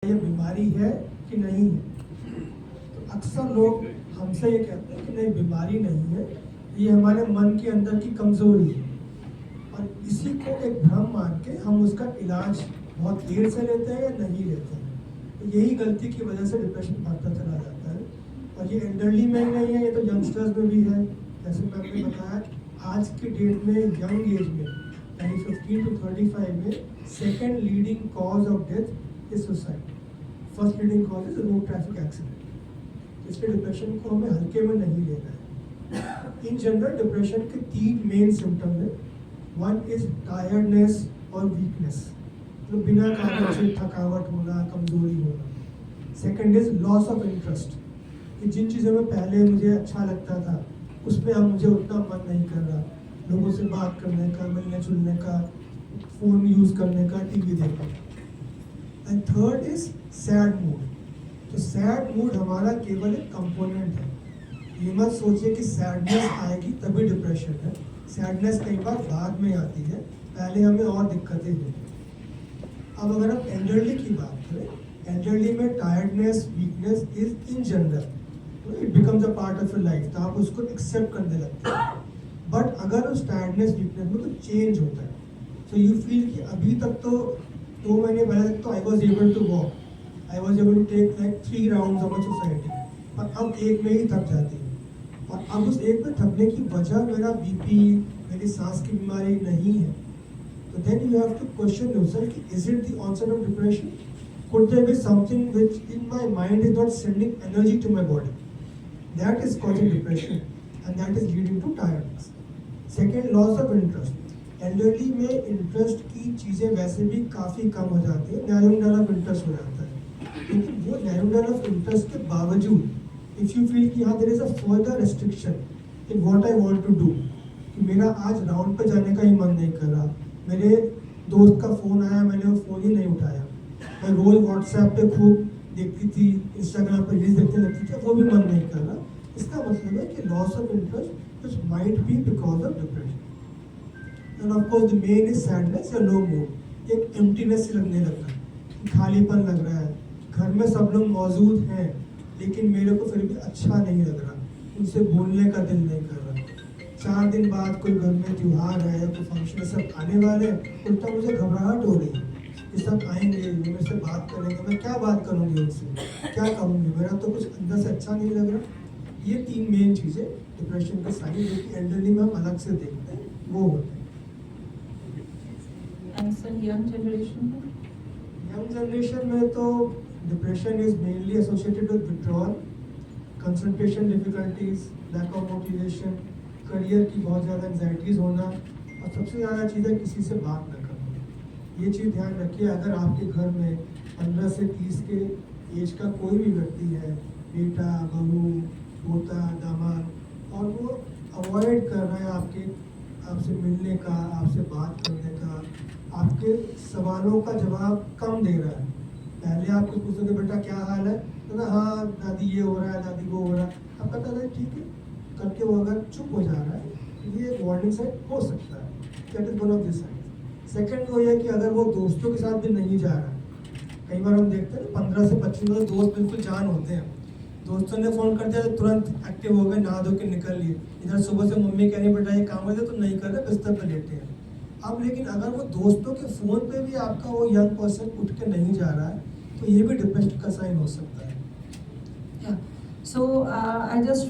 ये बीमारी है कि नहीं है। तो अक्सर लोग हमसे ये कहते हैं कि नहीं, बीमारी नहीं है, ये हमारे मन के अंदर की कमजोरी है। और इसी को एक भ्रम मान के हम उसका इलाज बहुत देर से लेते हैं या नहीं लेते हैं। तो यही गलती की वजह से डिप्रेशन बढ़ता चला जाता है। और ये एल्डरली में ही नहीं है, ये तो यंगस्टर्स में भी है। जैसे मैंने बताया, आज की डेट में यंग एज में यानी 15 to 35 में second leading cause of death is suicide. First leading cause is road traffic accident. इसलिए डिप्रेशन को हमें हल्के में नहीं लेना है। इन जनरल डिप्रेशन के 3 मेन सिम्टम है। वन इज टायर्डनेस और वीकनेस, मतलब बिना कारण से थकावट होना, कमजोरी होना। Second is loss of interest, कि जिन चीज़ों में पहले मुझे अच्छा लगता था उसमें अब मुझे उतना मन नहीं कर रहा, लोगों से बात करने का, मिलने जुलने का, फ़ोन यूज़ करने का, टीवी देखने का। And third is sad mood. तो सैड मूड हमारा केवल एक कंपोनेंट है। ये मत सोचिए कि सैडनेस आएगी तभी डिप्रेशन है। सैडनेस कई बार बाद में आती है, पहले हमें और दिक्कतें होती हैं। अब अगर हम एल्डरली की बात करें, एल्डरली में tiredness, weakness is in general, it becomes a part of your life, तो आप उसको एक्सेप्ट करने लगते हैं। बट अगर उस टायर्डनेस, वीकनेस में कुछ चेंज होता है, तो यू फील कि अभी तक तो 2 महीने पहले तक तो I was able to walk, I was able to take like 3 rounds of a society, पर अब एक में ही थक जाती है। और अब उस एक में थकने की वजह मेरा बीपी, मेरी सांस की बीमारी नहीं है। तो then you have to question yourself कि is it the onset of depression? Could there be something which in my mind is not sending energy to my body? That is causing depression and that is leading to tiredness. Second, loss of interest. Elderly में interest की चीज़ें वैसे भी काफ़ी कम हो जाती है, narrowing down of interest हो जाता है। लेकिन वो नैरोइंग डाउन ऑफ इंटरेस्ट के बावजूद इफ़ यू फील कि हाँ there is a further restriction in what I want to do, कि मेरा आज राउंड पे जाने का ही मन नहीं कर रहा, मेरे दोस्त का फ़ोन आया, मैंने वो फ़ोन ही नहीं उठाया, मैं रोज़ व्हाट्सएप पे खूब देखती थी, इंस्टाग्राम पर रील्स देखने लगती थी, वो भी मन नहीं कर रहा। इसका मतलब है कि loss of interest which might be because of depression. End of course the main is sadness या लो मूड, एक एम्प्टीनेस से लगने लगता है, खालीपन लग रहा है, घर में सब लोग मौजूद हैं लेकिन मेरे को फिर भी अच्छा नहीं लग रहा, उनसे बोलने का दिल नहीं कर रहा। 4 दिन बाद कोई घर में त्यौहार है, कोई फंक्शन है, सब आने वाले हैं, उल्टा मुझे घबराहट हो रही है कि सब आएंगे, वो मेरे से बात करेंगे, मैं क्या बात करूँगी उनसे, क्या कहूँगी, मेरा तो कुछ अंदर से अच्छा नहीं लग रहा। ये 3 मेन चीज़ें डिप्रेशन के साइन जो कि एल्डरली में हम अलग से देखते हैं वो होते हैं। यंग जनरेशन में तो depression is mainly associated with withdrawal, concentration difficulties, lack of motivation, career की बहुत ज़्यादा एंजाइटीज़ होना, और सबसे ज़्यादा चीज़ है किसी से बात न करना। ये चीज़ ध्यान रखिए, अगर आपके घर में 15 से 30 के एज का कोई भी व्यक्ति है, बेटा, बहू, पोता, दामाद, और वो अवॉइड कर रहा है आपसे मिलने का, आपसे बात करने का, आपके सवालों का जवाब कम दे रहा है। पहले आपको पूछोगे बेटा क्या हाल है, तो ना हाँ दादी ये हो रहा है, दादी वो हो रहा है, आप कहता है ठीक है करके वो अगर चुप हो जा रहा है, ये एक वार्निंग साइन हो सकता है। That is one of this sign. Second वो ये कि अगर वो दोस्तों के साथ भी नहीं जा रहा है, कई बार हम देखते हैं 15 से 25 में दोस्त बिल्कुल जान होते हैं, दोस्तों ने फ़ोन कर दिया तो तुरंत एक्टिव हो गए, नहा धो के निकल लिए। इधर सुबह से मम्मी कह रही बेटा ये काम है तो नहीं कर रहे, बिस्तर पर लेटे हैं। अब लेकिन अगर वो दोस्तों के फ़ोन पे भी आपका वो यंग पर्सन उठ के नहीं जा रहा है, तो ये भी डिप्रेशन का साइन हो सकता है। So I just